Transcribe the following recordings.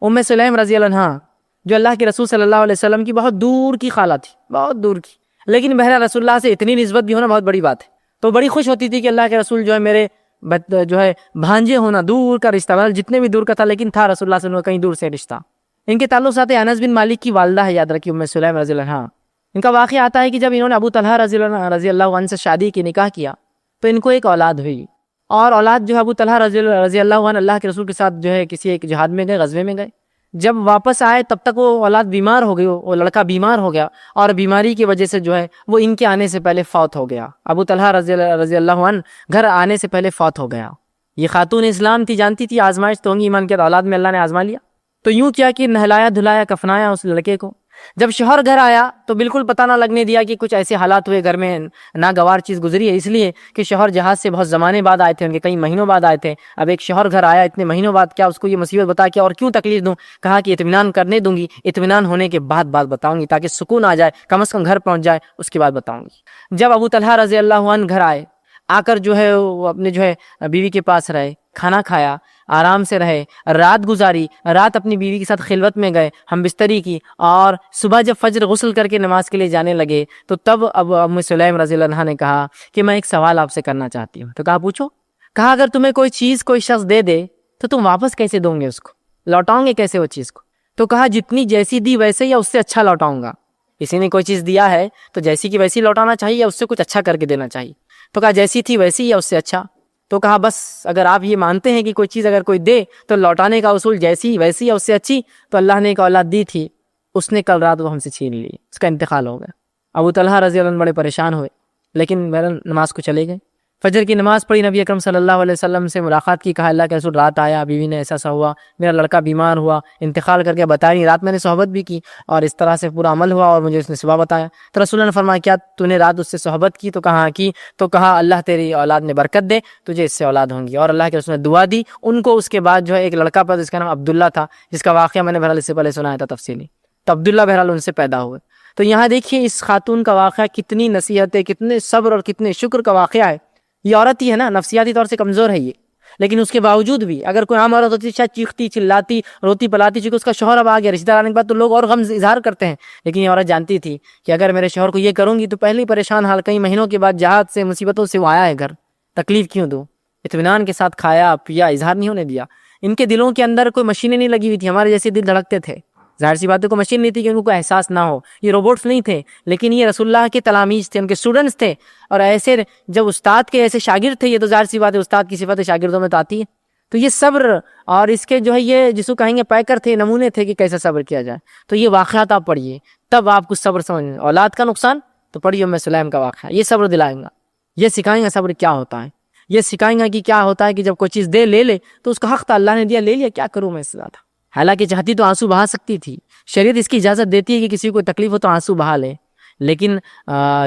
سلیم رضی اللہ عنہ جو اللہ کے رسول صلی اللہ علیہ وسلم کی بہت دور کی خالہ تھی، بہت دور کی، لیکن بہرحال رسول اللہ سے اتنی نسبت بھی ہونا بہت بڑی بات ہے، تو بڑی خوش ہوتی تھی کہ اللہ کے رسول جو ہے میرے جو ہے بھانجے ہونا، دور کا رشتہ، جتنے بھی دور کا تھا لیکن تھا رسول اللہ صلی اللہ علیہ وسلم کا کہیں دور سے رشتہ۔ ان کے تعلق سے انس بن مالک کی والدہ ہے، یاد رکھیے سلیم رضی اللہ عنہ۔ ان کا واقعہ آتا ہے کہ جب انہوں نے ابو طلحہ رضی اللہ عنہ سے شادی کی، نکاح کیا، تو ان کو ایک اولاد ہوئی، اور اولاد جو ہے ابو طلحہ رضی اللہ عنہ اللہ کے رسول کے ساتھ جو ہے کسی ایک جہاد میں گئے، غزوے میں گئے۔ جب واپس آئے تب تک وہ اولاد بیمار ہو گئی، وہ لڑکا بیمار ہو گیا، اور بیماری کی وجہ سے جو ہے وہ ان کے آنے سے پہلے فوت ہو گیا۔ ابو طلحہ رضی اللہ عنہ گھر آنے سے پہلے فوت ہو گیا۔ یہ خاتون اسلام تھی، جانتی تھی آزمائش تو ہوں گی ایمان کے، اولاد میں اللہ نے آزما لیا، تو یوں کیا کہ نہلایا دھلایا کفنایا اس لڑکے کو۔ جب شوہر گھر آیا تو بالکل پتہ نہ لگنے دیا کہ کچھ ایسے حالات ہوئے گھر میں، ناگوار چیز گزری ہے، اس لیے کہ شوہر جہاز سے بہت زمانے بعد آئے تھے، ان کے کئی مہینوں بعد آئے تھے۔ اب ایک شوہر گھر آیا اتنے مہینوں بعد، کیا اس کو یہ مصیبت بتا کے اور کیوں تکلیف دوں؟ کہا کہ اطمینان کرنے دوں گی، اطمینان ہونے کے بعد بات بتاؤں گی، تاکہ سکون آ جائے، کم از کم گھر پہنچ جائے، اس کے بعد بتاؤں گی۔ جب ابو طلحہ رضی اللہ عنہ گھر آئے، آ کر جو ہے وہ اپنے جو ہے بیوی کے پاس رہے، کھانا کھایا، آرام سے رہے، رات گزاری، رات اپنی بیوی کے ساتھ خلوت میں گئے، ہم بستری کی، اور صبح جب فجر غسل کر کے نماز کے لیے جانے لگے تو تب اب ام سلیم رضی اللہ عنہ نے کہا کہ میں ایک سوال آپ سے کرنا چاہتی ہوں۔ تو کہا پوچھو۔ کہا اگر تمہیں کوئی چیز کوئی شخص دے دے تو تم واپس کیسے دو گے، اس کو لوٹاؤں گے کیسے وہ چیز کو؟ تو کہا جتنی جیسی دی ویسے یا اس سے اچھا لوٹاؤں گا۔ کسی نے کوئی چیز دیا ہے تو جیسی کی ویسی لوٹانا چاہیے یا اس سے کچھ اچھا کر کے دینا چاہیے؟ تو کہا جیسی تھی ویسی یا اس سے اچھا۔ تو کہا بس اگر آپ یہ مانتے ہیں کہ کوئی چیز اگر کوئی دے تو لوٹانے کا اصول جیسی ویسی یا اس سے اچھی، تو اللہ نے ایک اولاد دی تھی، اس نے کل رات وہ ہم سے چھین لی، اس کا انتقال ہو گیا۔ ابو طلحہ رضی اللہ عنہ بڑے پریشان ہوئے، لیکن بہرحال نماز کو چلے گئے۔ فجر کی نماز پڑھی، نبی اکرم صلی اللہ علیہ وسلم سے ملاقات کی، کہا اللہ کے رسول رات آیا، بیوی نے ایسا ہوا، میرا لڑکا بیمار ہوا، انتقال کر کے بتایا نہیں، رات میں نے صحبت بھی کی اور اس طرح سے پورا عمل ہوا اور مجھے اس نے صبح بتایا۔ تو رسول اللہ نے فرمایا کیا تو نے رات اس سے صحبت کی؟ تو کہا کی۔ تو کہا اللہ تیری اولاد میں برکت دے، تجھے اس سے اولاد ہوں گی، اور اللہ کے رسول نے دعا دی ان کو۔ اس کے بعد جو ہے ایک لڑکا پیدا، جس کا نام عبداللہ تھا، جس کا واقعہ میں نے بہرحال اس سے پہلے سنایا تھا تفصیلی، تو عبداللہ بہرحال ان سے پیدا ہوئے۔ تو یہاں دیکھیے اس خاتون کا واقعہ کتنی نصیحت ہے، کتنے صبر اور کتنے شکر کا واقعہ ہے۔ یہ عورت ہی ہے نا، نفسیاتی طور سے کمزور ہے یہ، لیکن اس کے باوجود بھی اگر کوئی عام عورت ہوتی شاید چیختی چلاتی روتی پلاتی، چونکہ اس کا شوہر اب آ گیا، رشتہ دار آنے کے بعد تو لوگ اور غم اظہار کرتے ہیں، لیکن یہ عورت جانتی تھی کہ اگر میرے شوہر کو یہ کروں گی تو پہلے ہی پریشان حال، کئی مہینوں کے بعد جہاد سے مصیبتوں سے وہ آیا ہے گھر، تکلیف کیوں دوں؟ اطمینان کے ساتھ کھایا پیا، اظہار نہیں ہونے دیا۔ ان کے دلوں کے اندر کوئی مشینیں نہیں لگی ہوئی تھی، ہمارے جیسے دل دھڑکتے تھے، ظاہر سی بات ہے کوئی مشین نہیں تھی کہ ان کو احساس نہ ہو، یہ روبوٹس نہیں تھے، لیکن یہ رسول اللہ کے تلاميذ تھے، ان کے اسٹوڈنٹس تھے، اور ایسے جب استاد کے ایسے شاگرد تھے، یہ تو ظاہر سی بات ہے استاد کی صفت شاگردوں میں تو آتی ہے، تو یہ صبر اور اس کے جو ہے یہ جس کو کہیں گے پیکر تھے، نمونے تھے کہ کیسے صبر کیا جائے۔ تو یہ واقعات آپ پڑھیے تب آپ کو صبر سمجھ، اولاد کا نقصان تو پڑھیے ام سلیم کا واقعہ، یہ صبر دلائیں گا، یہ سکھائیں گا صبر کیا ہوتا ہے، یہ سکھائیں گا کہ کیا ہوتا ہے کہ جب کوئی چیز دے لے لے تو اس کا حق تھا، اللہ نے دیا لے لیا، کیا کروں میں اس سے زیادہ؟ حالانکہ چاہتی تو آنسو بہا سکتی تھی، شریعت اس کی اجازت دیتی ہے کہ کسی کو تکلیف ہو تو آنسو بہا لے، لیکن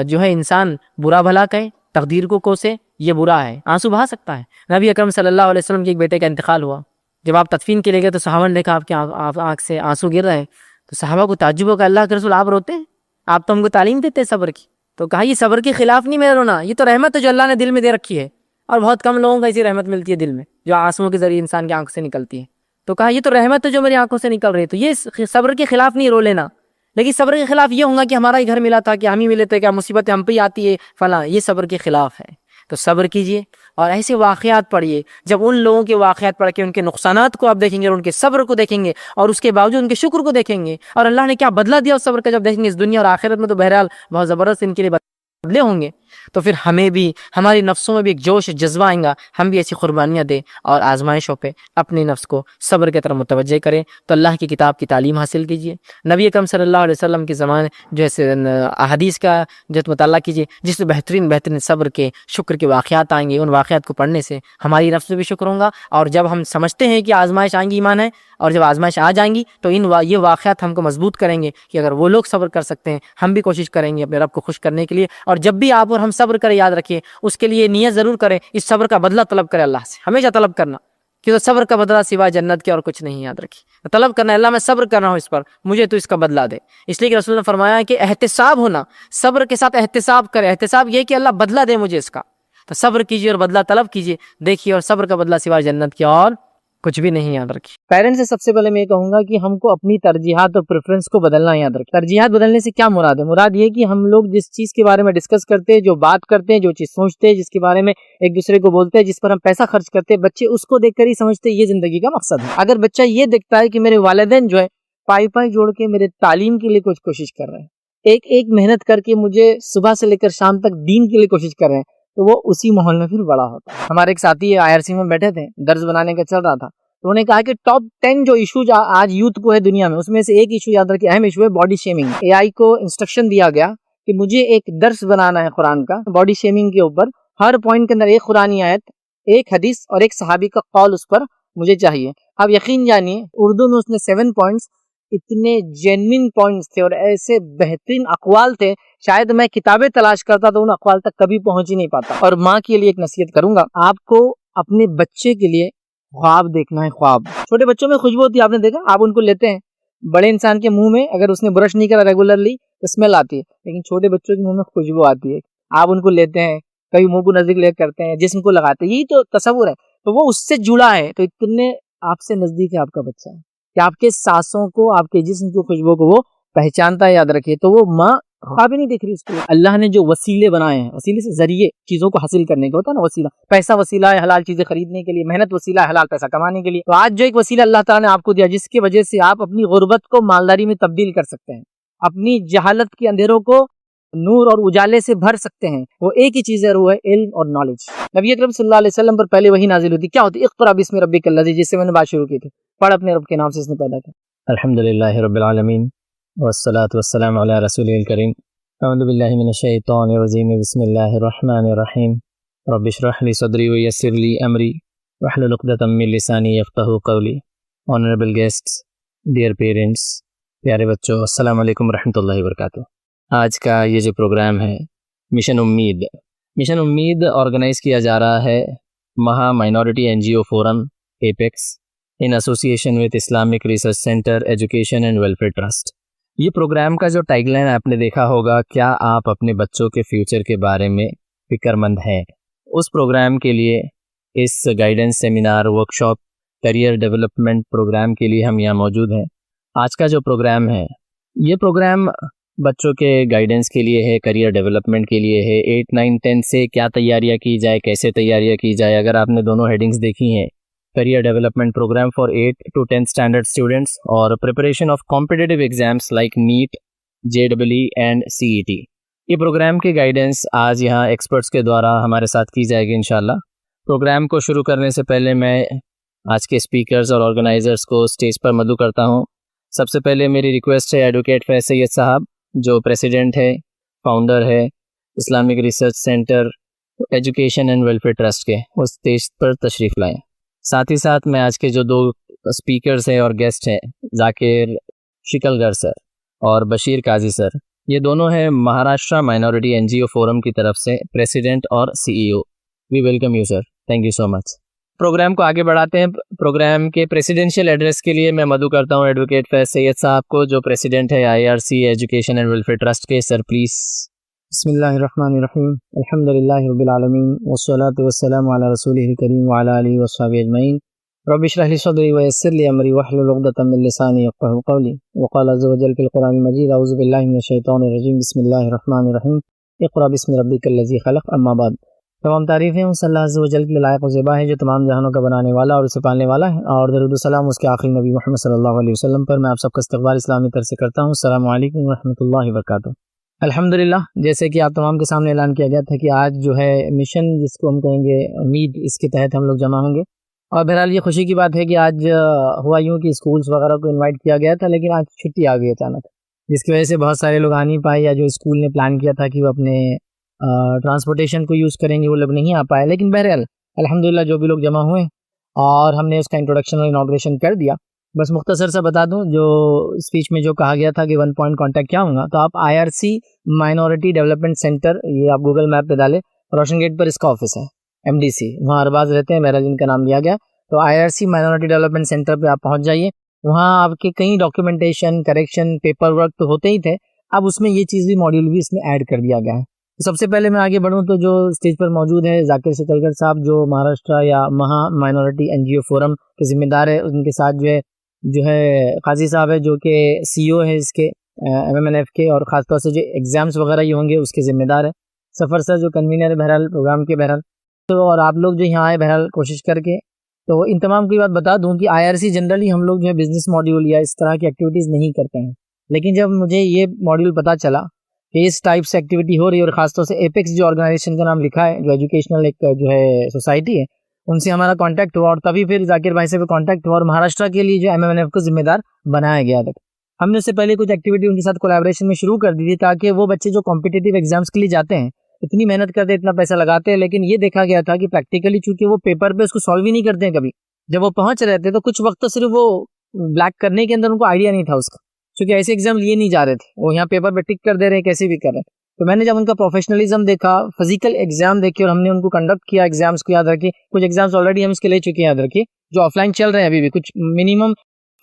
جو ہے انسان برا بھلا کہے، تقدیر کو کوسے، یہ برا ہے، آنسو بہا سکتا ہے۔ نبی اکرم صلی اللہ علیہ وسلم کے ایک بیٹے کا انتقال ہوا، جب آپ تدفین کے لیے گئے تو صحابہ نے دیکھا آپ کے آنکھ سے آنسو گر رہے ہیں، تو صحابہ کو تعجب ہو کہ اللہ کے رسول آپ روتے ہیں؟ آپ تو ہم کو تعلیم دیتے ہیں صبر کی۔ تو کہا یہ صبر کے خلاف نہیں میرا رونا، یہ تو رحمت ہے جو اللہ نے دل میں دے رکھی ہے، اور بہت کم لوگوں کو ایسی رحمت ملتی ہے دل میں جو آنسوؤں کے ذریعے انسان کی آنکھ سے نکلتی ہے۔ تو کہا یہ تو رحمت ہے جو میری آنکھوں سے نکل رہی ہے، تو یہ صبر کے خلاف نہیں رو لینا، لیکن صبر کے خلاف یہ ہوگا کہ ہمارا ہی گھر ملا تھا، کہ ہم ہی ملے تھے، کیا مصیبتیں ہم پہ ہی آتی ہے فلاں، یہ صبر کے خلاف ہے۔ تو صبر کیجئے اور ایسے واقعات پڑھیے، جب ان لوگوں کے واقعات پڑھ کے ان کے نقصانات کو آپ دیکھیں گے اور ان کے صبر کو دیکھیں گے اور اس کے باوجود ان کے شکر کو دیکھیں گے اور اللہ نے کیا بدلہ دیا اس صبر کا جب دیکھیں گے، اس دنیا اور آخرت میں تو بہرحال بہت زبردست ان کے لیے بدلے ہوں گے، تو پھر ہمیں بھی ہماری نفسوں میں بھی ایک جوش جذبہ آئیں گا، ہم بھی ایسی قربانیاں دیں اور آزمائشوں پہ اپنے نفس کو صبر کی طرف متوجہ کریں۔ تو اللہ کی کتاب کی تعلیم حاصل کیجیے، نبی اکرم صلی اللہ علیہ وسلم کے زمانے جو ہے احادیث کا جو مطالعہ کیجیے، جس میں بہترین صبر کے شکر کے واقعات آئیں گے، ان واقعات کو پڑھنے سے ہماری نفس میں بھی شکر ہوگا، اور جب ہم سمجھتے ہیں کہ آزمائش آئیں گی ایمان ہے، اور جب آزمائش آ جائیں گی تو یہ واقعات ہم کو مضبوط کریں گے کہ اگر وہ لوگ صبر کر سکتے ہیں ہم بھی کوشش کریں گے اپنے رب کو خوش کرنے کے لیے۔ اور جب بھی آپ اور ہم صبر کریں، یاد رکھیے اس کے لیے نیت ضرور کریں، اس صبر کا بدلہ طلب کریں اللہ سے، ہمیشہ طلب کرنا، کیونکہ صبر کا بدلہ سوائے جنت کے اور کچھ نہیں، یاد رکھیے طلب کرنا، اللہ میں صبر کر رہا ہوں اس پر، مجھے تو اس کا بدلہ دے۔ اس لیے کہ رسول نے فرمایا کہ احتساب ہونا، صبر کے ساتھ احتساب کرے، احتساب یہ کہ اللہ بدلہ دے مجھے اس کا، تو صبر کیجیے اور بدلہ طلب کیجیے، دیکھیے اور صبر کا بدلہ سوائے جنت کے اور کچھ بھی نہیں یاد رکھی۔ پیرنٹس سے سب سے پہلے میں یہ کہوں گا کہ ہم کو اپنی ترجیحات اور پریفرنس کو بدلنا یاد رکھیں۔ ترجیحات بدلنے سے کیا مراد ہے؟ مراد یہ کہ ہم لوگ جس چیز کے بارے میں ڈسکس کرتے ہیں، جو بات کرتے ہیں، جو چیز سوچتے ہیں، جس کے بارے میں ایک دوسرے کو بولتے ہیں، جس پر ہم پیسہ خرچ کرتے ہیں، بچے اس کو دیکھ کر ہی سمجھتے ہیں یہ زندگی کا مقصد ہے۔ اگر بچہ یہ دیکھتا ہے کہ میرے والدین جو ہے پائی جوڑ کے میرے تعلیم کے لیے کچھ کوشش کر رہے ہیں، ایک محنت کر کے مجھے صبح سے لے کر شام تک دین کے لیے کوشش کر رہے ہیں، تو وہ اسی ماحول میں پھر بڑا ہوتا ہے۔ ہمارے ایک ساتھی IRC میں بیٹھے تھے، درس بنانے کا چل رہا تھا، تو انہوں نے کہا کہ ٹاپ 10 جو ایشو آج یوتھ کو ہے دنیا میں، اس میں سے ایک ایشو یاد رکھیں، اہم ایشو ہے باڈی شیمنگ۔ AI کو انسٹرکشن دیا گیا کہ مجھے ایک درس بنانا ہے قرآن کا باڈی شیمنگ کے اوپر، ہر پوائنٹ کے اندر ایک قرآنی آیت، ایک حدیث اور ایک صحابی کا قول اس پر مجھے چاہیے۔ اب یقین جانیے اردو میں اس نے 7 پوائنٹس، اتنے جینوین پوائنٹس تھے اور ایسے بہترین اقوال تھے، شاید میں کتابیں تلاش کرتا تو ان اقوال تک کبھی پہنچ ہی نہیں پاتا۔ اور ماں کے لیے ایک نصیحت کروں گا، آپ کو اپنے بچے کے لیے خواب دیکھنا ہے۔ خواب، چھوٹے بچوں میں خوشبو ہوتی ہے، آپ نے دیکھا، آپ ان کو لیتے ہیں، بڑے انسان کے منہ میں اگر اس نے برش نہیں کرا ریگولرلی اسمیل آتی ہے، لیکن چھوٹے بچوں کے منہ میں خوشبو آتی ہے، آپ ان کو لیتے ہیں، کبھی منہ کو نزدیک لے کرتے ہیں، جسم کو لگاتے ہیں، یہی تو تصور ہے، تو وہ اس سے جڑا ہے، تو اتنے آپ سے نزدیک ہے آپ کا بچہ کہ آپ کے سانسوں کو، آپ کے جسم کی خوشبو کو وہ پہچانتا ہے، یاد رکھیے۔ تو وہ ماں خواب ہی نہیں دیکھ رہی اس کو، اللہ نے جو وسیلے بنائے ہیں، وسیلے سے ذریعے چیزوں کو حاصل کرنے کے ہوتا ہے نا، وسیلہ، پیسہ وسیلہ ہے حلال چیزیں خریدنے کے لیے، محنت وسیلہ ہے حلال پیسہ کمانے کے لیے، تو آج جو ایک وسیلہ اللہ تعالیٰ نے آپ کو دیا جس کی وجہ سے آپ اپنی غربت کو مالداری میں تبدیل کر سکتے ہیں، اپنی جہالت کے اندھیروں کو نور اور اجالے سے بھر سکتے ہیں، وہ ایک ہی چیز ہے، وہ ہے علم اور نالج۔ نبی اکرم صلی اللہ علیہ وسلم پر پہلے وہی نازل ہوتی، کیا ہوتی؟ اقرأ بسم ربک الذی، جس سے میں نے بات شروع کی تھی، پڑھ اپنے رب کے نام سے، اس نے پیدا کیا۔ الحمدللہ رب العالمین والصلاة والسلام علی رسولہ الکریم، اعوذ باللہ من الشیطان الرجیم، بسم اللہ الرحمن الرحیم، رب اشرح لی صدری ویسر لی امری واحلل عقدۃ من لسانی یفقہوا قولی۔ آنریبل گیسٹس، ڈیئر پیرنٹس، پیارے بچوں، السلام علیکم ورحمۃ اللہ وبرکاتہ۔ آج کا یہ جو پروگرام ہے مشن امید آرگنائز کیا جا رہا ہے Maha minority NGO forum apex in association with Islamic research centre education and welfare trust. یہ پروگرام کا جو ٹیگ لائن آپ نے دیکھا ہوگا، کیا آپ اپنے بچوں کے فیوچر کے بارے میں فکر مند ہیں؟ اس پروگرام کے لیے، اس guidance seminar, workshop, career development programme کے لیے ہم یہاں موجود ہیں۔ آج کا جو پروگرام ہے، یہ پروگرام بچوں کے گائیڈنس کے لیے ہے، کیریئر ڈیولپمنٹ کے لیے ہے۔ 8, 9, 10 سے کیا تیاریاں کی جائے، کیسے تیاریاں کی جائے، اگر آپ نے دونوں ہیڈنگز دیکھی ہیں، career development programme for 8 to 10 standard students اور preparation of competitive exams like NEET, JEE and CET۔ یہ پروگرام کی گائیڈنس آج یہاں ایکسپرٹس کے دوارا ہمارے ساتھ کی جائے گی انشاءاللہ۔ پروگرام کو شروع کرنے سے پہلے میں آج کے اسپیکرز اور آرگنائزرز کو اسٹیج پر مدعو کرتا ہوں۔ سب سے پہلے میری ریکویسٹ ہے ایڈوکیٹ فیض سید صاحب، جو پریسیڈنٹ ہے، فاؤنڈر ہے Islamic research centre education and welfare trust کے، وہ اسٹیج پر تشریف لائیں۔ ساتھ ہی ساتھ میں آج کے جو 2 اسپیکرز ہیں اور گیسٹ ہیں، ذاکر شکلگر سر اور بشیر قاضی سر، یہ دونوں ہیں مہاراشٹرا مائنورٹی NGO فورم کی طرف سے پریسیڈنٹ اور CEO۔ We welcome you sir, thank you so much. Programme کو آگے بڑھاتے ہیں۔ پروگرام کے پریسیڈنشیل ایڈریس کے لیے میں مدعو کرتا ہوں ایڈوکیٹ فیض سید صاحب کو، جو پریسیڈنٹ ہے IRC education and welfare trust کے۔ Sir please. بسم اللہ الرحمن الرحیم، الحمدللہ رب العالمین والصلاة والسلام علی رسولہ الکریم وعلی آلہ وصحبہ اجمعین۔ رب اشرح لی صدری ویسر لی امری واحلل عقدۃ من لسانی یفقہوا قولی۔ وقال عز وجل فی القرآن المجید، اعوذ باللہ من الشیطان الرجیم، بسم اللہ الرحمن الرحیم، اقرأ باسم ربک الذی خلق۔ اما بعد، تمام تعریفیں اس اللہ عز و جل کے لائق و زیبا ہے جو تمام جہانوں کا بنانے والا اور اسے پالنے والا ہے، اور درود و سلام اس کے آخری نبی محمد صلی اللہ علیہ وسلم پر۔ میں آپ سب کا استقبال اسلامی طرز سے کرتا ہوں۔ السلام علیکم ورحمۃ اللہ وبرکاتہ۔ الحمدللہ، جیسے کہ آپ تمام کے سامنے اعلان کیا گیا تھا کہ آج جو ہے مشن، جس کو ہم کہیں گے امید، اس کے تحت ہم لوگ جمع ہوں گے۔ اور بہرحال یہ خوشی کی بات ہے کہ آج ہوا یوں کہ اسکولس وغیرہ کو انوائٹ کیا گیا تھا، لیکن آج چھٹی آ گئی اچانک، جس کی وجہ سے بہت سارے لوگ آ نہیں پائے، یا جو اسکول نے پلان کیا تھا کہ وہ اپنے ٹرانسپورٹیشن کو یوز کریں گے، وہ لوگ نہیں آ پائے۔ لیکن بہرحال الحمدللہ جو بھی لوگ جمع ہوئے اور ہم نے اس کا انٹروڈکشن اور انوگریشن کر دیا۔ بس مختصر سا بتا دوں، جو اسپیچ میں جو کہا گیا تھا کہ 1 پوائنٹ کانٹیکٹ کیا ہوگا، تو آپ IRC مائنورٹی ڈیولپمنٹ سینٹر، یہ آپ گوگل میپ پہ ڈالیں، روشن گیٹ پر اس کا آفس ہے، MDC، وہاں ارباز رہتے ہیں، بہرحال جن کا نام لیا گیا۔ تو IRC مائنورٹی ڈیولپمنٹ سینٹر پہ آپ پہنچ جائیے، وہاں آپ کے کئی ڈاکیومنٹیشن، کریکشن، پیپر ورک تو ہوتے ہی تھے، اب اس میں یہ چیز بھی، ماڈیول بھی اس میں ایڈ کر دیا گیا ہے۔ سب سے پہلے میں آگے بڑھوں تو جو اسٹیج پر موجود ہے ذاکر شکلگر صاحب، جو مہاراشٹرا یا مہا مائنورٹی این جی او فورم کے ذمہ دار ہے، ان کے ساتھ جو ہے قاضی صاحب ہے جو کہ سی او ہے اس کے MMNF کے، اور خاص طور سے جو ایگزامس وغیرہ یہ ہوں گے اس کے ذمہ دار ہے سفر سر جو کنوینر ہے بہرحال پروگرام کے بہرحال. تو اور آپ لوگ جو یہاں آئے بہرحال کوشش کر کے، تو ان تمام کی بات بتا دوں کہ IRC جنرلی ہم لوگ جو ہے بزنس ماڈیول یا اس طرح کی ایکٹیویٹیز نہیں کرتے ہیں، لیکن جب مجھے یہ ماڈیول پتہ چلا کہ اس ٹائپ سے ایکٹیویٹی ہو رہی ہے، اور خاص طور سے ایپیکس جو آرگنائزیشن کا نام لکھا ہے جو ایجوکیشنل ایک جو ہے سوسائٹی ہے، ان سے ہمارا کانٹیکٹ ہوا، اور تبھی پھر ذاکر بھائی سے بھی کانٹیکٹ ہوا، اور مہاراشٹرا کے لیے جو MMNF کو ذمہ دار بنایا گیا تھا. ہم نے اس سے پہلے کچھ ایکٹیویٹی ان کے ساتھ کولیبریشن میں شروع کر دی تھی، تاکہ وہ بچے جو کمپٹیٹیو ایگزامس کے لیے جاتے ہیں، اتنی محنت کرتے، اتنا پیسہ لگاتے ہیں، لیکن یہ دیکھا گیا تھا کہ پریکٹیکلی چونکہ وہ پیپر پہ اس کو سالو ہی نہیں کرتے ہیں کبھی، جب وہ پہنچ رہے تھے تو کچھ وقت تو صرف وہ بلیک کرنے کے اندر ان کو آئیڈیا نہیں تھا اس کا، کیونکہ ایسے ایگزام لیے نہیں جا رہے تھے، وہ یہاں پیپر پہ ٹک کر دے رہے ہیں کیسے بھی کر رہے ہیں. تو میں نے جب ان کا پروفیشنلزم دیکھا، فزیکل ایگزام دیکھے، اور ہم نے ان کو کنڈکٹ کیا ایگزامس کو، یاد رکھیے کچھ ایگزامس آلریڈی ہم اس کے لے چکے ہیں، یاد رکھیے جو آف لائن چل رہے ہیں ابھی بھی، کچھ منیمم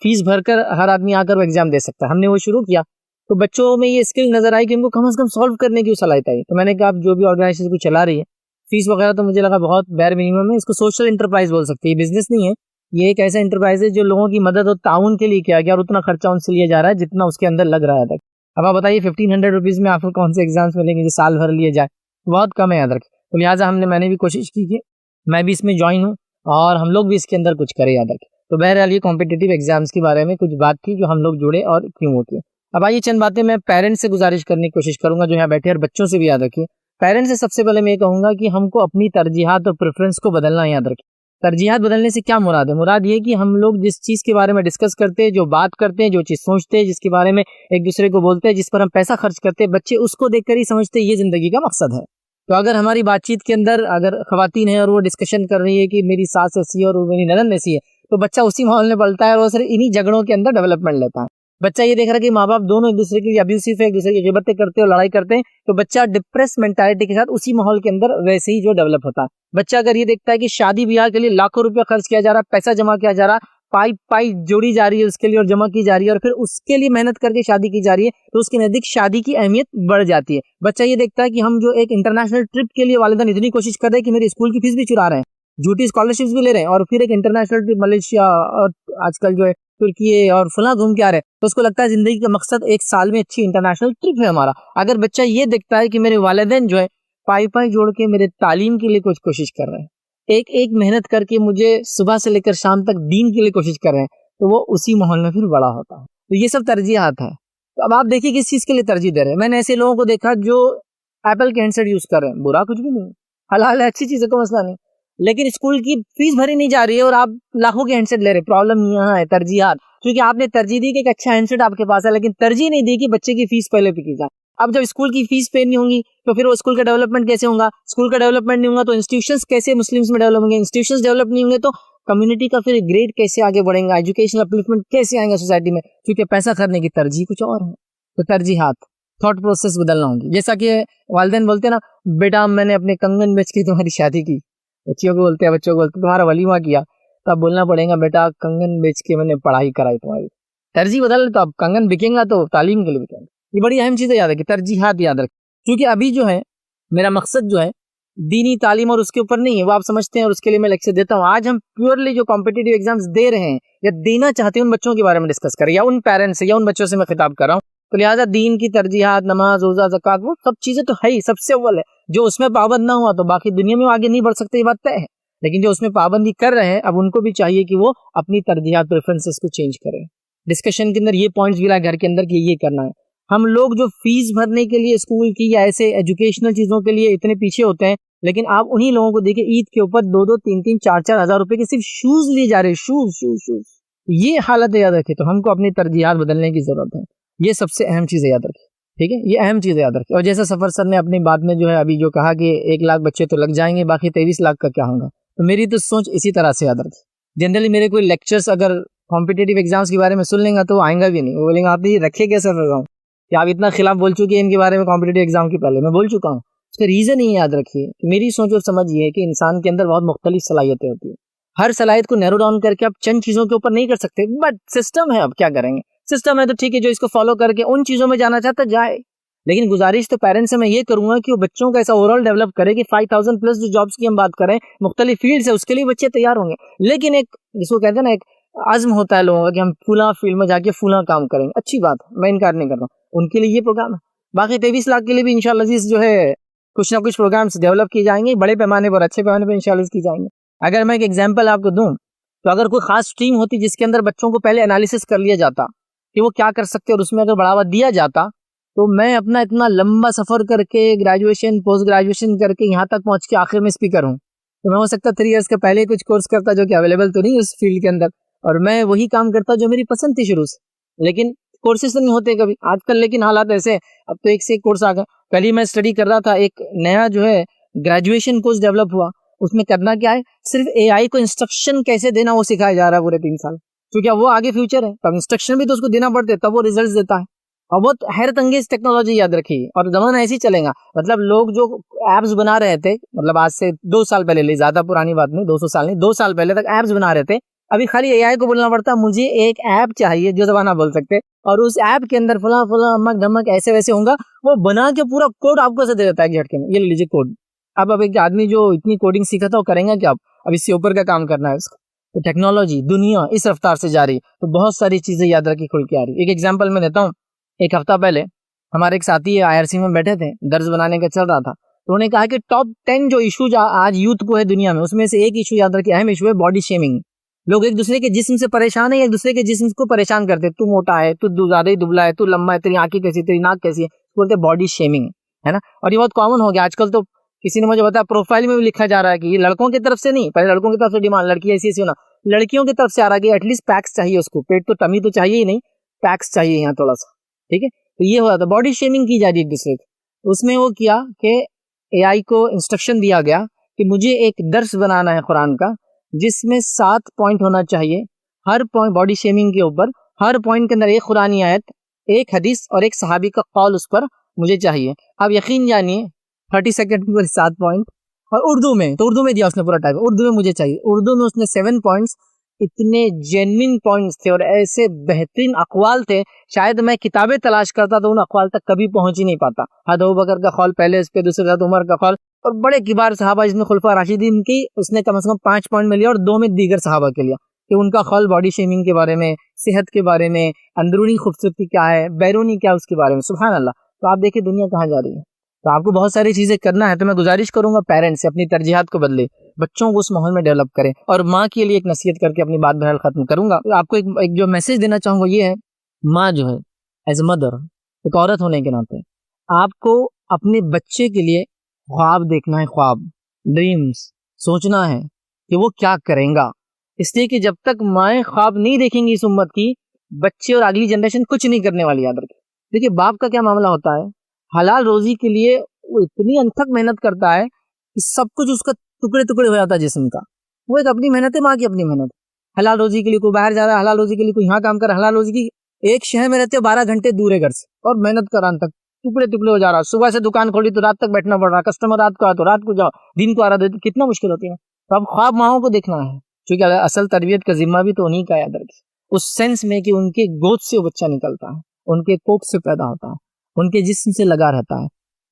فیس بھر کر ہر آدمی آ کر وہ ایگزام دے سکتا ہے، ہم نے وہ شروع کیا. تو بچوں میں یہ اسکل نظر آئی کہ ان کو کم از کم سالو کرنے کی صلاحیت آئی. تو میں نے کہا آپ جو بھی آرگنائزیشن کو چلا رہی ہے، فیس وغیرہ تو مجھے لگا بہت بیر منیمم ہے، اس کو سوشل انٹرپرائز بول سکتے ہیں، یہ بزنس نہیں ہے، یہ ایک ایسا انٹرپرائز ہے جو لوگوں کی مدد اور تعاون کے لیے کیا گیا، اور اتنا خرچہ ان سے لیا جا رہا ہے جتنا اس کے اندر لگ رہا تھا. اب آپ بتائیے 1500 روپیز میں آپ کو کون سے ایگزامس ملیں گے جو سال بھر لیے جائے، بہت کم ہے، یاد رکھیں. تو لہٰذا میں نے بھی کوشش کی کہ میں بھی اس میں جوائن ہوں، اور ہم لوگ بھی اس کے اندر کچھ کریں، یاد رکھیں. تو بہرحال یہ کمپٹیٹیو ایگزامس کے بارے میں کچھ بات تھی جو ہم لوگ جڑے اور کیوں ہوتی ہے. اب آئیے چند باتیں میں پیرنٹس سے گزارش کرنے کی کوشش کروں گا جو یہاں بیٹھے، اور بچوں سے بھی یاد رکھیے. پیرنٹس سے سب سے پہلے میں یہ کہوں گا کہ ہم کو اپنی ترجیحات اور پریفرنس کو بدلنا یاد رکھیں. ترجیحات بدلنے سے کیا مراد ہے؟ مراد یہ کہ ہم لوگ جس چیز کے بارے میں ڈسکس کرتے ہیں، جو بات کرتے ہیں، جو چیز سوچتے ہیں، جس کے بارے میں ایک دوسرے کو بولتے ہیں، جس پر ہم پیسہ خرچ کرتے ہیں، بچے اس کو دیکھ کر ہی سمجھتے ہیں یہ زندگی کا مقصد ہے. تو اگر ہماری بات چیت کے اندر اگر خواتین ہیں اور وہ ڈسکشن کر رہی ہے کہ میری ساس ایسی ہے اور میری نند ایسی ہے، تو بچہ اسی ماحول میں پلتا ہے، اور وہ صرف انہی جھگڑوں کے اندر ڈیولپمنٹ لیتا ہے. بچہ یہ دیکھ رہا ہے کہ ماں باپ دونوں ایک دوسرے کے لیے ابیوسیو ہے، ایک دوسرے کی غیبتیں کرتے ہیں اور لڑائی کرتے ہیں، تو بچہ ڈپریس مینٹالٹی کے ساتھ اسی ماحول کے اندر ویسے ہی جو ڈیولپ ہوتا ہے. بچہ اگر یہ دیکھتا ہے کہ شادی بیاہ کے لیے لاکھوں روپیہ خرچ کیا جا رہا ہے، پیسہ جمع کیا جا رہا ہے، پائی جوڑی جا رہی ہے اس کے لیے اور جمع کی جا رہی ہے، اور پھر اس کے لیے محنت کر کے شادی کی جا رہی ہے، تو اس کے نزدیک شادی کی اہمیت بڑھ جاتی ہے. بچہ یہ دیکھتا ہے کہ ہم جو ایک انٹرنیشنل ٹرپ کے لیے والدین اتنی کوشش کر رہے ہیں کہ میری اسکول کی فیس بھی چرا رہے ہیں، جھوٹی اسکالرشپس بھی لے رہے ہیں، اور پھر ایک انٹرنیشنل ٹرپ ملیشیا اور آج کل جو ہے ترکی اور فلاں گھوم کے آ رہے ہیں، تو اس کو لگتا ہے زندگی کا مقصد ایک سال میں اچھی انٹرنیشنل ٹرپ ہے ہمارا. اگر بچہ یہ دیکھتا ہے کہ میرے والدین جو ہے پائی جوڑ کے میرے تعلیم کے لیے کچھ کوشش کر رہے ہیں، ایک محنت کر کے مجھے صبح سے لے کر شام تک دین کے لیے کوشش کر رہے ہیں، تو وہ اسی ماحول میں پھر بڑا ہوتا ہے. تو یہ سب ترجیحات ہیں. تو اب آپ دیکھیے کس چیز کے لیے ترجیح دے رہے ہیں. میں نے ایسے لوگوں کو دیکھا جو ایپل کے ہینڈسیٹ یوز کر رہے ہیں، برا کچھ بھی نہیں، حلال ہے، اچھی چیز ہے، کوئی مسئلہ نہیں، لیکن اسکول کی فیس بھری نہیں جا رہی ہے اور آپ لاکھوں کے ہینڈسیٹ لے رہے ہیں. پرابلم یہاں ہے ترجیحات، کیونکہ آپ نے ترجیح دی کہ ایک اچھا ہینڈسیٹ آپ کے پاس ہے، لیکن ترجیح نہیں دی کہ بچے کی فیس پہلے پہ کی جائے. اب جب اسکول کی فیس پے نہیں ہوں گی تو پھر وہ اسکول کا ڈیولپمنٹ کیسے ہوگا؟ اسکول کا ڈیولپمنٹ نہیں ہوگا تو انسٹیٹیوشنز کیسے مسلمس میں ڈیولپ ہوں گے؟ انسٹیٹیوشنز ڈیولپ نہیں ہوں گے تو کمیونٹی کا پھر گریڈ کیسے آگے بڑھیں گا؟ ایجوکیشن اپلفمنٹ کیسے آئیں گا سوسائٹی میں؟ کیونکہ پیسہ کرنے کی ترجیح کچھ اور ہے. تو ترجیحات، تھاٹ پروسیس بدلنا ہوگی. جیسا کہ والدین بولتے ہیں نا، بیٹا میں نے اپنے کنگن بیچ کے تمہاری شادی کی، بچیوں کو بولتے ہیں، بچوں کو بولتے ہیں تمہارا ولیمہ کیا، تو اب بولنا پڑے گا بیٹا کنگن بیچ کے میں نے پڑھائی کرائی تمہاری. ترجیح بدل تو اب کنگن بکیں گا تو تعلیم کے لیے بکیں گا. یہ بڑی اہم چیزیں یاد رکھیں، ترجیحات یاد رکھیں. کیونکہ ابھی جو ہے میرا مقصد جو ہے دینی تعلیم اور اس کے اوپر نہیں ہے، وہ آپ سمجھتے ہیں اور اس کے لیے میں لیکچر دیتا ہوں. آج ہم پیورلی جو کمپٹیٹیو ایگزامز دے رہے ہیں یا دینا چاہتے ہیں ان بچوں کے بارے میں ڈسکس کریں، یا ان پیرنٹس سے یا ان بچوں سے میں خطاب کر رہا ہوں. تو لہٰذا دین کی ترجیحات، نماز، روزہ، زکوٰۃ، وہ سب چیزیں تو ہے ہی، سب سے اول ہے. جو اس میں پابند نہ ہوا تو باقی دنیا میں آگے نہیں بڑھ سکتے، یہ بات طے ہے. لیکن جو اس میں پابندی کر رہے ہیں، اب ان کو بھی چاہیے کہ وہ اپنی ترجیحات پریفرنسز کو چینج کریں. ڈسکشن کے اندر یہ پوائنٹس بھی لائے گھر کے اندر کہ یہ کرنا ہے. ہم لوگ جو فیس بھرنے کے لیے اسکول کی یا ایسے ایجوکیشنل چیزوں کے لیے اتنے پیچھے ہوتے ہیں، لیکن آپ انہی لوگوں کو دیکھیں عید کے اوپر 2-2 3-3 4-4 ہزار روپے کے صرف شوز لیے جا رہے ہیں. شوز یہ حالت یاد رکھیں. تو ہم کو اپنی ترجیحات بدلنے کی ضرورت ہے. یہ سب سے اہم چیز یاد رکھیں، ٹھیک ہے؟ یہ اہم چیز یاد رکھیں. اور جیسا سفر سر نے اپنی بات میں جو ہے ابھی جو کہا کہ 1 لاکھ بچے تو لگ جائیں گے، باقی 23 لاکھ کا کیا ہوگا، تو میری تو سوچ اسی طرح سے یاد رکھیں. جنرلی میرے کوئی لیکچرز اگر کمپٹیٹیو ایگزامس کے بارے میں سن لیں گا تو وہ آئیں گا بھی نہیں، وہ بولیں گے آپ نے یہ رکھے کیسے پروگرام کہ آپ اتنا خلاف بول چکے ہیں ان کے بارے میں. کمپٹیٹیو ایگزام کے پہلے میں بول چکا ہوں. اس کا ریزن ہی یاد رکھیے کہ میری سوچ اور سمجھ یہ ہے کہ انسان کے اندر بہت مختلف صلاحیتیں ہوتی ہیں. ہر صلاحیت کو نیرو ڈاؤن کر کے آپ چند چیزوں کے اوپر نہیں کر سکتے، بٹ سسٹم ہے، اب کیا کریں گے؟ سسٹم ہے تو ٹھیک ہے، جو اس کو فالو کر کے ان چیزوں میں جانا چاہتا جائے. لیکن گزارش تو پیرنٹس سے میں یہ کروں گا کہ وہ بچوں کا ایسا اوور آل ڈیولپ کرے کہ 5000 پلس جو جابس کی ہم بات کریں مختلف فیلڈ سے، اس کے لیے بچے تیار ہوں گے، لیکن ایک جس کو کہتے ہیں نا ایک عزم ہوتا ہے لوگوں کا کہ ہم فلاں فیلڈ میں جا کے فلاں کام کریں گے، اچھی بات ہے، میں انکار نہیں کر رہا ہوں، ان کے لیے یہ پروگرام ہے۔ باقی 23 لاکھ کے لیے بھی انشاءاللہ عزیز جو ہے کچھ نہ کچھ پروگرامس ڈیولپ کیے جائیں گے، بڑے پیمانے پر اچھے پیمانے پر انشاءاللہ کی جائیں گے۔ اگر میں ایک ایگزامپل آپ کو دوں تو اگر کوئی خاص ٹیم ہوتی جس کے اندر بچوں کو پہلے انالیسس کر لیا جاتا کہ وہ کیا کر سکتے اور اس میں اگر بڑھاوا دیا جاتا تو میں اپنا اتنا لمبا سفر کر کے گریجویشن پوسٹ گریجویشن کر کے یہاں تک پہنچ کے آخر میں اسپیکر ہوں، تو میں ہو سکتا 3 ایئرس کے پہلے کچھ کورس کرتا جو کہ اویلیبل تو نہیں اس فیلڈ کے اندر، اور میں وہی کام کرتا جو میری پسند تھی شروع سے، لیکن کورسز تو نہیں ہوتے کبھی آج کل، لیکن حالات ایسے اب تو ایک سے ایک کورس آ گئے۔ کل ہی میں اسٹڈی کر رہا تھا، ایک نیا جو ہے گریجویشن کورس ڈیولپ ہوا، اس میں کرنا کیا ہے، صرف اے آئی کو انسٹرکشن کیسے دینا وہ سکھایا جا رہا ہے پورے 3 سال، کیونکہ وہ آگے فیوچر ہے، تب انسٹرکشن بھی تو اس کو دینا پڑتے تب وہ ریزلٹس دیتا ہے، اور بہت حیرت انگیز ٹیکنالوجی یاد رکھیے، اور زمانہ ایسے ہی چلے گا، مطلب لوگ جو ایپس بنا رہے تھے، مطلب آج سے 2 سال پہلے لے، زیادہ پرانی بات نہیں، 200 سال نہیں، 2 سال پہلے تک ایپس بنا رہے تھے، ابھی خالی اے آئی کو بولنا پڑتا مجھے ایک ایپ چاہیے جو زبانہ بول سکتے، اور اس ایپ کے اندر فلاں فلاں امک دھمک ایسے ویسے ہوں گا، وہ بنا کے پورا کوڈ آپ کو سے دے دیتا ہے جھٹکے میں، یہ لے لیجیے کوڈ۔ اب ایک آدمی جو اتنی کوڈنگ سیکھا تھا وہ کریں گا کیا، اب اس سے اوپر کا کام کرنا ہے اس کو، تو ٹیکنالوجی دنیا اس رفتار سے جاری ہے، تو بہت ساری چیزیں یاد رکھی کھل کے آ رہی۔ ایک ایگزامپل میں دیتا ہوں، ایک ہفتہ پہلے ہمارے ایک ساتھی IRC میں بیٹھے تھے، درس بنانے کا چل رہا تھا، تو انہوں نے کہا کہ ٹاپ 10 جو ایشو آج یوتھ کو ہے دنیا میں، اس میں سے ایک ایشو یاد رکھیے، اہم ایشو ہے باڈی شیمنگ۔ لوگ ایک دوسرے کے جسم سے پریشان ہیں، ایک دوسرے کے جسم کو پریشان کرتے، تو موٹا ہے، تو زیادہ ہی دبلا ہے، تو لمبا ہے، تیری آنکھیں کیسی، تیری ناک کیسی ہے، بولتے باڈی شیمنگ ہے نا، اور یہ بہت کامن ہو گیا آج کل۔ تو کسی نے مجھے بتایا پروفائل میں بھی لکھا جا رہا ہے کہ یہ لڑکوں کی طرف سے نہیں، پہلے لڑکوں کی طرف سے ڈیمانڈ، لڑکی ایسی ایسی ہونا، لڑکیوں کی طرف سے آ رہا ہے کہ ایٹ لیسٹ پیکس چاہیے اس کو، پیٹ تو ٹمی تو چاہیے ہی نہیں، پیکس چاہیے یہاں تھوڑا سا، ٹھیک ہے، تو یہ ہو رہا تھا، باڈی شیمنگ کی جا رہی ایک دوسرے کو۔ اس میں وہ کیا کہ اے آئی کو انسٹرکشن دیا گیا کہ مجھے ایک درس بنانا ہے قرآن کا جس میں 7 پوائنٹ ہونا چاہیے، ہر پوائنٹ باڈی شیمنگ کے اوپر، ہر پوائنٹ کے اندر ایک قرآنی آیت، ایک حدیث اور ایک صحابی کا قول اس پر مجھے چاہیے۔ آپ یقین جانیے 30 سیکنڈ میں 7 پوائنٹ، اور اردو میں، تو اردو میں دیا اس نے پورا ٹائپ، اردو میں مجھے چاہیے، اردو میں اس نے 7 پوائنٹس، اتنے جینوئن پوائنٹس تھے اور ایسے بہترین اقوال تھے، شاید میں کتابیں تلاش کرتا تو ان اقوال تک کبھی پہنچ ہی نہیں پاتا۔ حضرت ابوبکر کا قول پہلے، اس پہ دوسرے حضرت عمر کا قول، اور بڑے کبار صحابہ جس میں خلفاء راشدین کی اس نے کم سے کم 5 پوائنٹ میں لیا، اور 2 میں دیگر صحابہ کے لیا کہ ان کا قول باڈی شیمنگ کے بارے میں، صحت کے بارے میں، اندرونی خوبصورتی کیا ہے، بیرونی کیا اس کے بارے میں، سبحان اللہ۔ تو آپ دیکھیں دنیا کہاں جا رہی ہے، تو آپ کو بہت ساری چیزیں کرنا ہے، تو میں گزارش کروں گا پیرنٹس سے اپنی ترجیحات کو بدلے، بچوں کو اس ماحول میں ڈیولپ کریں، اور ماں کے لیے ایک نصیحت کر کے اپنی بات بہرحال ختم کروں گا۔ آپ کو ایک جو میسج دینا چاہوں گا یہ ہے، ماں جو ہے ایز اے مدر، ایک عورت ہونے کے ناطے آپ کو اپنے بچے کے لیے خواب دیکھنا ہے، خواب، ڈریمز سوچنا ہے کہ وہ کیا کریں گا، اس لیے کہ جب تک مائیں خواب نہیں دیکھیں گی اس امت کی، بچے اور اگلی جنریشن کچھ نہیں کرنے والی، یاد رکھیں۔ دیکھیے باپ کا کیا معاملہ ہوتا ہے، حلال روزی کے لیے وہ اتنی انتھک محنت کرتا ہے کہ سب کچھ اس کا ٹکڑے ٹکڑے ہو جاتا ہے جسم کا، وہ ایک اپنی محنت ہے، ماں کی اپنی محنت، حلال روزی کے لیے کوئی باہر جا رہا ہے، حلال روزی کے لیے کوئی یہاں کام کر رہا ہے، حلال روزی کی ایک شہر میں رہتے ہو 12 گھنٹے دور ہے گھر سے، اور محنت کر رہا تک ٹکڑے ٹکڑے ہو جا رہا، صبح سے دکان کھولی تو رات تک بیٹھنا پڑ رہا، کسٹمر رات کو آ تو رات کو جاؤ، دن کو آ رہا، کتنا مشکل ہوتی ہے۔ تو اب خواب ماؤں کو دیکھنا ہے، کیونکہ اصل تربیت کا ذمہ بھی تو انہیں کا یاد رکھے، اس سینس میں کہ ان کے گود سے وہ بچہ نکلتا ہے، ان کے کوکھ سے پیدا ہوتا ہے، ان کے جسم سے لگا رہتا ہے،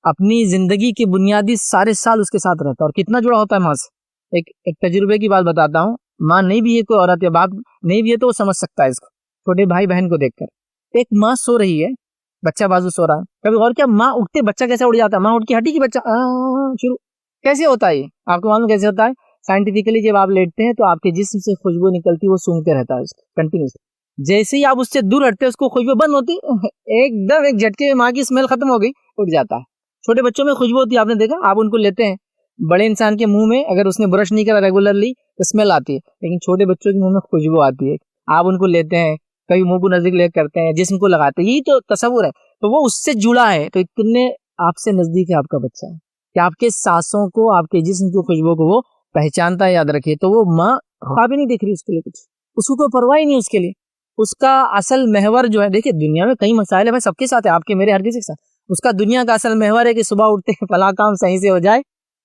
اپنی زندگی کے بنیادی سارے سال اس کے ساتھ رہتا ہے، اور کتنا جڑا ہوتا ہے ماں سے۔ ایک تجربے کی بات بتاتا ہوں، ماں نہیں بھی ہے کوئی عورت یا باپ نہیں بھی ہے تو وہ سمجھ سکتا ہے اس کو، چھوٹے بھائی بہن کو دیکھ کر، ایک ماں سو رہی ہے، بچہ بازو سو رہا ہے، کبھی غور کیا ماں اٹھتے بچہ کیسے اڑ جاتا ہے، ماں اٹھ کے ہٹی کی بچہ شروع کیسے ہوتا ہے، آپ کو معلوم کیسے ہوتا ہے، سائنٹیفکلی جب آپ لیٹتے ہیں تو آپ کے جسم سے خوشبو نکلتی، وہ سونگتے رہتا ہے اس کو کنٹینیوسلی، جیسے ہی آپ اس سے دور ہٹتے اس کو خوشبو بند ہوتی، ایک دم ایک جھٹکے میں ماں کی اسمیل ختم ہو گئی، اٹھ جاتا ہے۔ چھوٹے بچوں میں خوشبو ہوتی ہے، آپ نے دیکھا، آپ ان کو لیتے ہیں، بڑے انسان کے منہ میں اگر اس نے برش نہیں کرا ریگولرلی تو اسمیل آتی ہے، لیکن چھوٹے بچوں کے منہ میں خوشبو آتی ہے، آپ ان کو لیتے ہیں، کبھی منہ کو نزدیک لے کرتے ہیں، جسم کو لگاتے ہیں، یہی تو تصور ہے، تو وہ اس سے جڑا ہے، تو اتنے آپ سے نزدیک ہے آپ کا بچہ کہ آپ کے سانسوں کو، آپ کے جسم کی خوشبو کو وہ پہچانتا ہے، یاد رکھیے۔ تو وہ ماں خواب ہی نہیں دیکھ رہی اس کے لیے، کچھ اس کو کوئی پرواہ ہی نہیں اس کے لیے، اس کا اصل محور جو ہے، دیکھیے دنیا میں کئی مسائل ہیں، سب کے ساتھ ہے، آپ کے میرے ہر کسی کے ساتھ، اس کا دنیا کا اصل محور ہے کہ صبح اٹھتے ہیں فلاں کام صحیح سے ہو جائے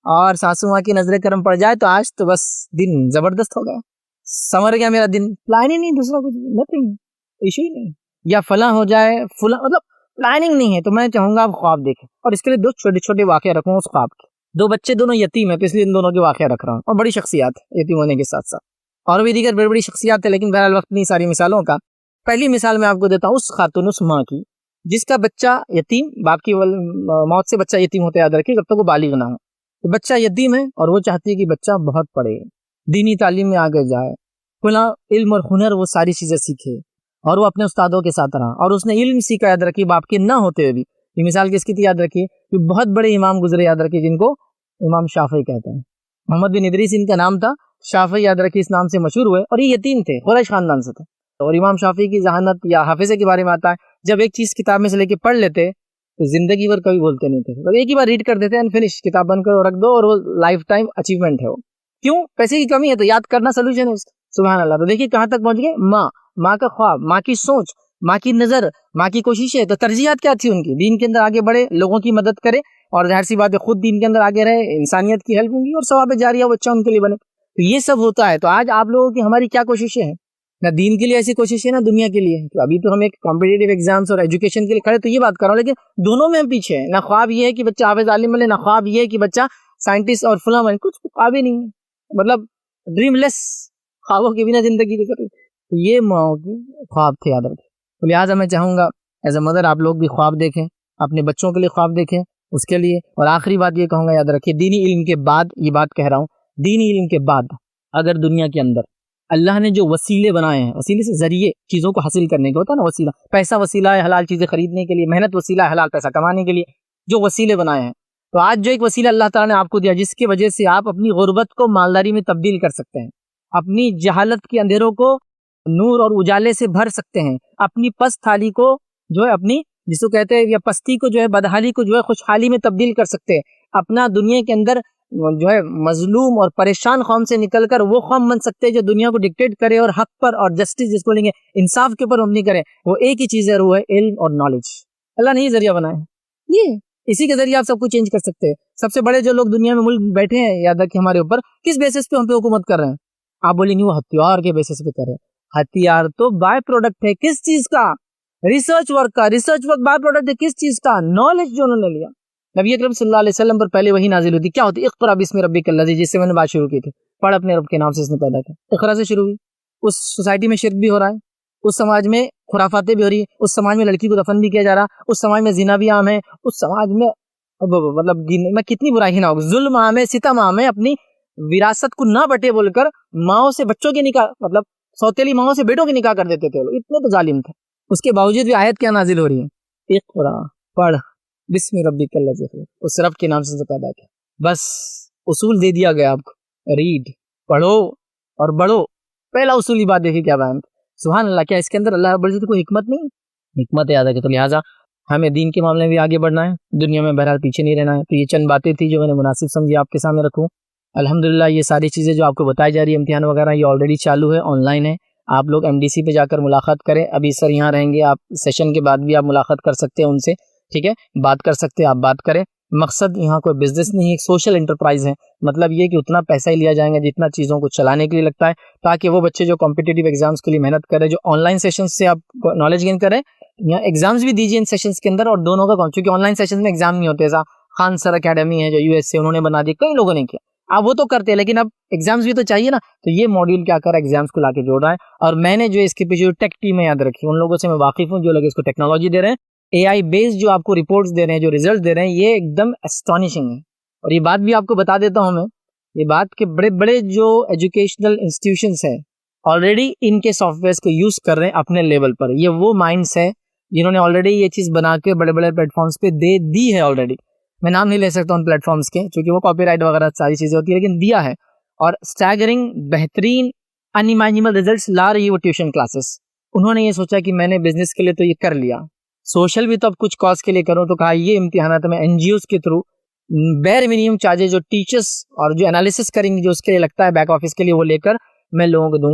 اور ساسو ماں کی نظریں کرم پڑ جائے، تو آج تو بس دن زبردست ہو گیا، سمر گیا میرا دن، پلان ہی نہیں، دوسرا کچھ نتھنگ، ایشو ہی نہیں، یا فلاں ہو جائے، فلاں، مطلب پلاننگ نہیں ہے، تو میں چاہوں گا آپ خواب دیکھیں، اور اس کے لیے 2 چھوٹے چھوٹے واقعے رکھوں اس خواب کے. 2 بچے دونوں یتیم ہیں، تو اس لیے ان دونوں کے واقعہ رکھ رہا ہوں، اور بڑی شخصیات ہے یتیم ہونے کے ساتھ ساتھ، اور بھی دیگر بڑی بڑی شخصیات ہیں، لیکن بہرحال وقت نہیں ساری مثالوں کا. پہلی مثال میں آپ کو دیتا ہوں اس خاتون، اس ماں کی جس کا بچہ یتیم، باپ کی موت سے بچہ یتیم ہوتا ہے، یاد رکھیے جب تک وہ بالغ نہ ہو. تو بچہ یتیم ہے اور وہ چاہتی ہے کہ بچہ بہت پڑھے، دینی تعلیم میں آگے جائے، کھلا علم اور ہنر وہ ساری چیزیں سیکھے، اور وہ اپنے استادوں کے ساتھ رہا اور اس نے علم سیکھا. یاد رکھیے باپ کے نہ ہوتے ہوئے بھی. یہ مثال کس کی تھی یاد رکھیے؟ کہ بہت بڑے امام گزرے، یاد رکھیے جن کو امام شافعی کہتے ہیں. محمد بن ادریس ان کا نام تھا، شافعی یاد رکھیے اس نام سے مشہور ہوئے، اور یہ یتیم تھے، قریش خاندان سے تھے. اور امام شافعی کی ذہانت یا حافظے کے بارے میں آتا ہے، جب ایک چیز کتاب میں سے لے کے پڑھ لیتے تو زندگی بھر کبھی بولتے نہیں تھے، ایک ہی بار ریڈ کر دیتے ہیں، فنش، کتاب بند کر رکھ دو، اور وہ لائف ٹائم اچیومنٹ ہے. وہ کیوں؟ پیسے کی کمی ہے تو یاد کرنا سولوشن ہے اس کا. سبحان اللہ. تو دیکھیے کہاں تک پہنچ گئے. ماں کا خواب، ماں کی سوچ، ماں کی نظر، ماں کی کوششیں. تو ترجیحات کیا تھی ان کی؟ دین کے اندر آگے بڑھے، لوگوں کی مدد کرے، اور ظاہر سی بات ہے خود دین کے اندر آگے رہے، انسانیت کی ہیلپ ہوں گی، اور ثواب جاریہ بچہ ان کے لیے بنے. تو یہ سب ہوتا ہے. تو آج آپ لوگوں کی ہماری کیا کوششیں ہیں؟ نہ دین کے لیے ایسی کوشش ہے، نہ دنیا کے لیے. تو ابھی تو ہم ایک کمپٹیٹیو ایگزامس اور ایجوکیشن کے لیے کھڑے، تو یہ بات کر رہا ہوں، لیکن دونوں میں ہم پیچھے ہیں. نہ خواب یہ ہے کہ بچہ حافظ عالم بنے، نہ خواب یہ ہے کہ بچہ سائنٹسٹ اور فلاں بنے. کچھ خواب ہی نہیں ہے، مطلب ڈریم لیس، خوابوں کے بنا زندگی گزر رہی. تو یہ ماؤں کی خواب تھے، یاد رکھیں. تو لہٰذا میں چاہوں گا ایز اے مدر آپ لوگ بھی خواب دیکھیں، اپنے بچوں کے لیے خواب دیکھیں اس کے لیے. اور آخری بات یہ کہوں گا، یاد رکھیے دینی علم کے بعد، یہ بات کہہ رہا ہوں، دینی علم کے بعد اگر دنیا کے اندر اللہ نے جو وسیلے بنائے ہیں، وسیلے سے ذریعے چیزوں کو حاصل کرنے کے ہوتا ہے نا، وسیلہ، پیسہ وسیلہ ہے حلال چیزیں خریدنے کے لیے، محنت وسیلہ ہے حلال پیسہ کمانے کے لیے، جو وسیلے بنائے ہیں. تو آج جو ایک وسیلہ اللہ تعالیٰ نے آپ کو دیا، جس کی وجہ سے آپ اپنی غربت کو مالداری میں تبدیل کر سکتے ہیں، اپنی جہالت کے اندھیروں کو نور اور اجالے سے بھر سکتے ہیں، اپنی پست تھالی کو جو ہے، اپنی جس کو کہتے ہیں، یا پستی کو جو ہے، بدحالی کو جو ہے خوشحالی میں تبدیل کر سکتے ہیں. اپنا دنیا کے اندر جو ہے مظلوم اور پریشان قوم سے نکل کر وہ قوم بن سکتے ہیں جو دنیا کو ڈکٹیٹ کرے اور حق پر اور جسٹس جس کو لیں گے انصاف کے اوپر مبنی کرے. وہ ایک ہی چیز ہے، وہ ہے علم اور نالج. اللہ نے یہ ذریعہ بنایا ہے، یہ اسی کے ذریعے آپ سب کچھ چینج کر سکتے ہیں. سب سے بڑے جو لوگ دنیا میں ملک بیٹھے ہیں، یاد رکھیں ہمارے اوپر کس بیسس پہ ہم پہ حکومت کر رہے ہیں؟ آپ بولیں گے وہ ہتھیار کے بیسس پہ کر رہے ہیں. ہتھیار تو بائی پروڈکٹ ہے کس چیز کا؟ ریسرچ ورک کا. ریسرچ ورک بائی پروڈکٹ ہے کس چیز کا؟ نالج جو انہوں نے لیا. نبی اکرم صلی اللہ علیہ وسلم پر پہلے وہی نازل ہوتی، کیا ہوتی؟ اقرا بسم ربک الذی، جس سے میں نے بات شروع کی تھی، پڑھ اپنے رب کے نام سے اس نے پیدا کیا. اقرا سے شروع ہوئی. اس سوسائٹی میں شرک بھی ہو رہا ہے، اس سماج میں خرافاتیں بھی ہو رہی ہے، اس سماج میں لڑکی کو دفن بھی کیا جا رہا، اس سماج میں زنا بھی عام ہے، اس سماج میں مطلب میں کتنی برائی نہ ہوگی، ظلم عام ہے، ستم عام ہے. اپنی وراثت کو نہ بٹے بول کر ماؤں سے بچوں کے نکاح، مطلب سوتیلی ماؤں سے بیٹوں کے نکاح کر دیتے تھے لوگ، اتنے تو ظالم تھے. اس کے باوجود بھی آیت کیا نازل ہو رہی ہے؟ اقرا، پڑھ بسم ربک الذی خلق، اس رب کے نام سے پیدا کیا. بس اصول دے دیا گیا آپ کو، ریڈ، پڑھو اور بڑھو. پہلا اصولی بات دیکھیے کیا بیان. سبحان اللہ، کیا اس کے اندر اللہ رب العزت کوئی حکمت نہیں؟ حکمت یاد ہے کہ تو لہٰذا ہمیں دین کے معاملے میں بھی آگے بڑھنا ہے، دنیا میں بہرحال پیچھے نہیں رہنا ہے. تو یہ چند باتیں تھی جو میں نے مناسب سمجھی آپ کے سامنے رکھوں. الحمدللہ یہ ساری چیزیں جو آپ کو بتائی جا رہی ہے، امتحان وغیرہ، یہ آلریڈی چالو ہے، آن لائن ہے. آپ لوگ MDC پہ جا کر ملاقات کریں. ابھی سر یہاں رہیں گے، آپ سیشن کے بعد بھی آپ ملاقات کر سکتے ہیں ان سے، ٹھیک ہے، بات کر سکتے ہیں، آپ بات کریں. مقصد یہاں کوئی بزنس نہیں ہے، ایک سوشل انٹرپرائز ہے. مطلب یہ کہ اتنا پیسہ ہی لیا جائے گا جتنا چیزوں کو چلانے کے لیے لگتا ہے، تاکہ وہ بچے جو کمپٹیٹیو ایگزامس کے لیے محنت کریں، جو آن لائن سیشنز سے آپ نالج گین کریں، یا ایگزامز بھی دیجیے ان سیشنز کے اندر. اور دونوں کا چونکہ آن لائن سیشنز میں ایگزام نہیں ہوتے، ایسا خان سر اکیڈمی ہے جو US سے انہوں نے بنا دی، کئی لوگوں نے کیا، آپ وہ تو کرتے ہیں، لیکن اب ایگزامز بھی تو چاہیے نا. تو یہ ماڈیول کیا کر ایگزامز کو لا کے جوڑ رہا ہے. اور میں نے جو اس کے پیچھے جو ٹیک ٹیم ہے یاد رکھی، ان لوگوں سے میں واقف ہوں جو لوگ اس کو ٹیکنالوجی دے رہے ہیں، AI بیسڈ جو آپ کو رپورٹس دے رہے ہیں، جو ریزلٹ دے رہے ہیں، یہ ایک دم اسٹانشنگ ہے. اور یہ بات بھی آپ کو بتا دیتا ہوں میں، یہ بات کہ بڑے بڑے جو ایجوکیشنل انسٹیٹیوشنس ہیں آلریڈی ان کے سافٹ ویئرس کو یوز کر رہے ہیں اپنے لیول پر. یہ وہ مائنڈس ہیں جنہوں نے آلریڈی یہ چیز بنا کے بڑے بڑے پلیٹ فارمس پہ دے دی ہے آلریڈی. میں نام نہیں لے سکتا ان پلیٹ فارمس کے کیونکہ وہ کاپی رائٹ وغیرہ ساری چیزیں ہوتی ہے، لیکن دیا ہے. اور اسٹیگرنگ بہترین انیمیجنیبل ریزلٹس لا رہی ہے وہ ٹیوشن کلاسز. انہوں نے یہ سوچا کہ میں نے بزنس کے لیے تو یہ کر لیا، سوشل بھی تو اب کچھ کاز کے لیے کروں، تو کہا یہ امتحانات میں NGOs کے تھرو بیر منیمم چارجز جو ٹیچرس اور جو انالیسس کریں گے جو اس کے لیے لگتا ہے بیک آفس کے لیے، وہ لے کر میں لوگوں کو دوں گا.